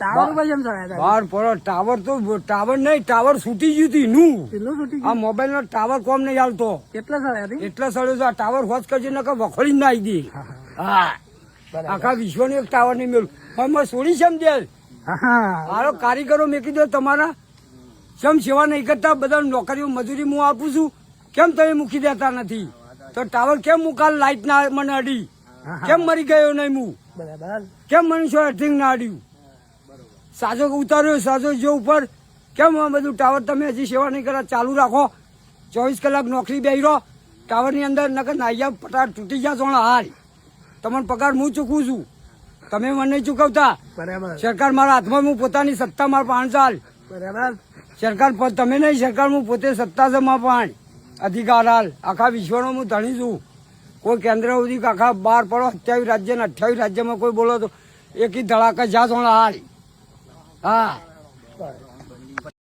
Tower ઉપર જેમ ચડાયા બાર પડો ટાવર તો ટાવર નહીં, ટાવર છૂટી ગયું હતું એનું. કેટલું છૂટી આ મોબાઈલ નો ટાવર કોમ નહીં આવતો કેટલા ચડાયા હતી એટલે સડ્યો છે. આ ટાવર હોશ કરજો નકર વખોડી ના આવી દે. હા, આખા વિશ્વનું એક ટાવર નહીં મેળવું. હવે છોડી સમજે હારો કારીગરો મેકી દો તમારા. કેમ સેવા નહીં કરતા? બધા નોકરીઓ મજૂરી હું આપું છું, કેમ તમે મૂકી દેતા નથી? તો ટાવર કેમ મુકાલ લાઈટ ના મને અડી? કેમ મરી ગયો નહીં હું? બરાબર કેમ મને શું અર્થિંગ ના અડ્યું? સાજો ઉતાર્યો, સાજો જો ઉપર. કેમ આ બધું ટાવર તમે હજી સેવા નહીં કરતા? ચાલુ રાખો. 24 કલાક નોકરી બેહી રહો ટાવર ની અંદર, નકર નાઈયા પટાર તૂટી ગયા સોણા હાલ. તમને પગાર હું ચૂકવું છું, તમે મને નહીં ચૂકવતા. બરાબર સરકાર મારા હાથમાં, હું પોતાની સત્તા મારા પાણ ચાલ. બરાબર સરકાર તમે નહીં, સરકાર હું પોતે સત્તા છે મારા પાણ અધિકાર હાલ. આખા વિશ્વનો હું ધણી છું. કોઈ કેન્દ્ર સુધી આખા 12 પડો 27 રાજ્ય ને 28 રાજ્યમાં કોઈ બોલો તો એકી ધડાકા જા સોણા હાલ. હા